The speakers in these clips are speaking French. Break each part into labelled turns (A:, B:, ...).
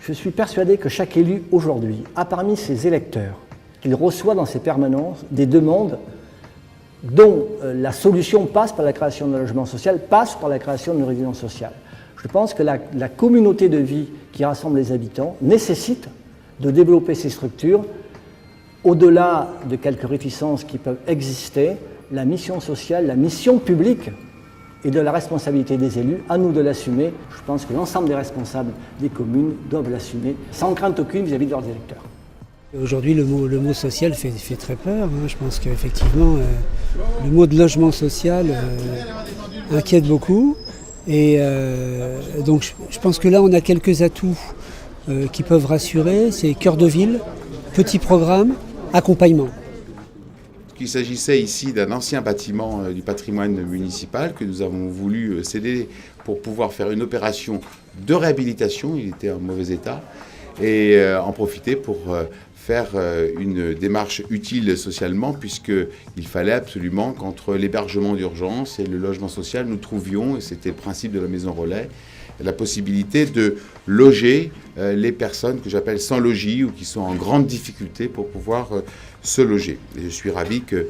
A: Je suis persuadé que chaque élu aujourd'hui a parmi ses électeurs qu'il reçoit dans ses permanences des demandes dont la solution passe par la création d'un logement social, passe par la création d'une résidence sociale. Je pense que la communauté de vie qui rassemble les habitants nécessite de développer ces structures. Au-delà de quelques réticences qui peuvent exister, la mission sociale, la mission publique et de la responsabilité des élus, à nous de l'assumer. Je pense que l'ensemble des responsables des communes doivent l'assumer sans crainte aucune vis-à-vis de leurs électeurs.
B: Aujourd'hui, le mot social fait très peur. Je pense qu'effectivement, le mot de logement social inquiète beaucoup. Et donc, je pense que là, on a quelques atouts qui peuvent rassurer. C'est cœur de ville, petit programme, accompagnement.
C: Il s'agissait ici d'un ancien bâtiment du patrimoine municipal que nous avons voulu céder pour pouvoir faire une opération de réhabilitation. Il était en mauvais état et en profiter pour faire une démarche utile socialement, puisqu'il fallait absolument qu'entre l'hébergement d'urgence et le logement social, nous trouvions, et c'était le principe de la maison relais, la possibilité de loger les personnes que j'appelle sans logis ou qui sont en grande difficulté pour pouvoir se loger. Et je suis ravi que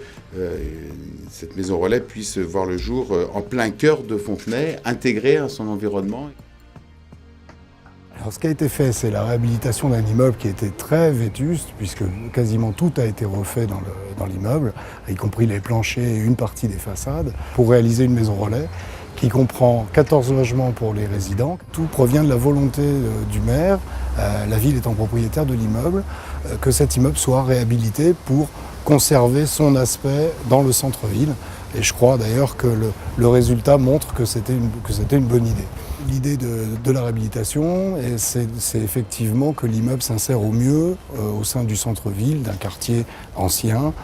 C: cette maison relais puisse voir le jour en plein cœur de Fontenay, intégrée à son environnement.
D: Alors, ce qui a été fait, c'est la réhabilitation d'un immeuble qui était très vétuste, puisque quasiment tout a été refait dans l'immeuble, y compris les planchers et une partie des façades, pour réaliser une maison relais qui comprend 14 logements pour les résidents. Tout provient de la volonté du maire, la ville étant propriétaire de l'immeuble, que cet immeuble soit réhabilité pour conserver son aspect dans le centre-ville. Et je crois d'ailleurs que le résultat montre que c'était une bonne idée. L'idée de la réhabilitation, c'est effectivement que l'immeuble s'insère au mieux au sein du centre-ville, d'un quartier ancien,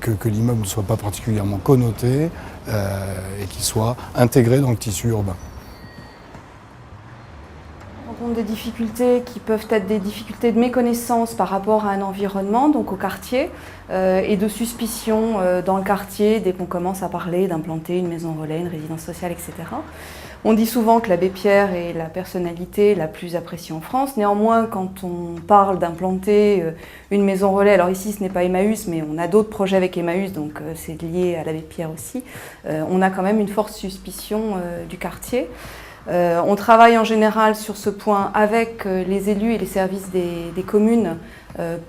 D: que l'immeuble ne soit pas particulièrement connoté et qu'il soit intégré dans le tissu urbain.
E: On rencontre des difficultés qui peuvent être des difficultés de méconnaissance par rapport à un environnement, donc au quartier, et de suspicion dans le quartier dès qu'on commence à parler d'implanter une maison relais, une résidence sociale, etc. On dit souvent que l'abbé Pierre est la personnalité la plus appréciée en France. Néanmoins, quand on parle d'implanter une maison relais, alors ici ce n'est pas Emmaüs, mais on a d'autres projets avec Emmaüs, donc c'est lié à l'abbé Pierre aussi, on a quand même une forte suspicion du quartier. On travaille en général sur ce point avec les élus et les services des communes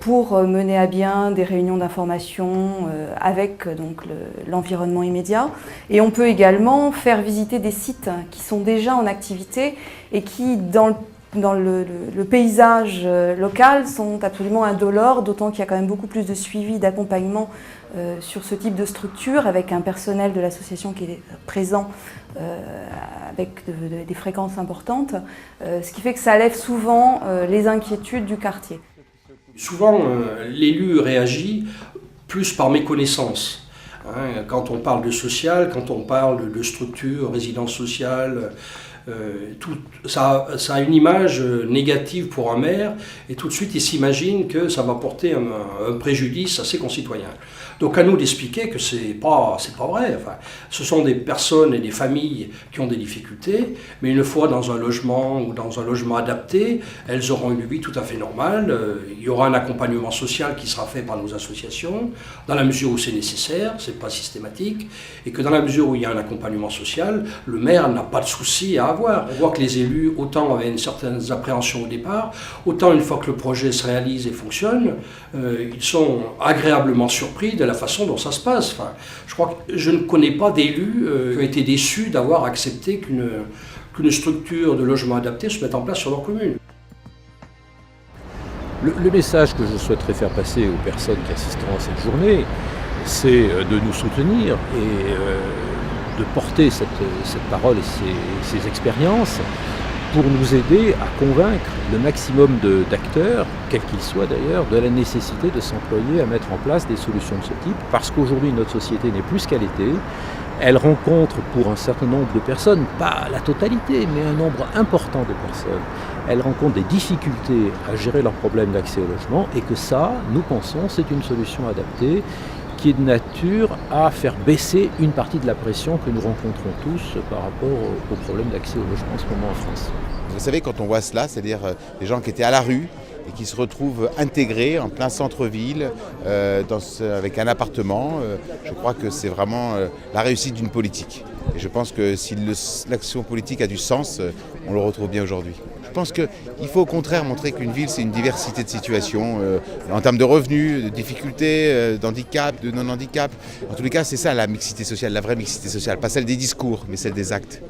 E: pour mener à bien des réunions d'information avec donc l'environnement immédiat. Et on peut également faire visiter des sites qui sont déjà en activité et qui, dans le paysage local, sont absolument indolores, d'autant qu'il y a quand même beaucoup plus de suivi, d'accompagnement sur ce type de structure, avec un personnel de l'association qui est présent avec des fréquences importantes, ce qui fait que ça lève souvent les inquiétudes du quartier.
F: Souvent, l'élu réagit plus par méconnaissance. Quand on parle de social, quand on parle de structure, résidence sociale, tout, ça a une image négative pour un maire et tout de suite il s'imagine que ça va porter un préjudice à ses concitoyens. Donc à nous d'expliquer que c'est pas vrai. Enfin, ce sont des personnes et des familles qui ont des difficultés, mais une fois dans un logement ou dans un logement adapté, elles auront une vie tout à fait normale. Il y aura un accompagnement social qui sera fait par nos associations, dans la mesure où c'est nécessaire, c'est pas systématique, et que dans la mesure où il y a un accompagnement social, le maire n'a pas de souci à avoir. On voit que les élus, autant avaient une certaine appréhension au départ, autant une fois que le projet se réalise et fonctionne, ils sont agréablement surpris de la façon dont ça se passe. Enfin, je crois que je ne connais pas d'élus qui ont été déçus d'avoir accepté qu'une structure de logement adapté se mette en place sur leur commune.
G: Le message que je souhaiterais faire passer aux personnes qui assisteront à cette journée, c'est de nous soutenir et de porter cette parole et ces expériences pour nous aider à convaincre le maximum d'acteurs, quels qu'ils soient d'ailleurs, de la nécessité de s'employer à mettre en place des solutions de ce type, parce qu'aujourd'hui notre société n'est plus ce qu'elle était. Elle rencontre pour un certain nombre de personnes, pas la totalité, mais un nombre important de personnes, elle rencontre des difficultés à gérer leurs problèmes d'accès au logement, et que ça, nous pensons, c'est une solution adaptée qui est de nature à faire baisser une partie de la pression que nous rencontrons tous par rapport au problème d'accès au logement en ce moment en France.
C: Vous savez, quand on voit cela, c'est-à-dire des gens qui étaient à la rue et qui se retrouvent intégrés en plein centre-ville avec un appartement, je crois que c'est vraiment la réussite d'une politique. Et je pense que si l'action politique a du sens, on le retrouve bien aujourd'hui. Je pense qu'il faut au contraire montrer qu'une ville, c'est une diversité de situations en termes de revenus, de difficultés, d'handicap, de non-handicap. En tous les cas, c'est ça la mixité sociale, la vraie mixité sociale. Pas celle des discours, mais celle des actes.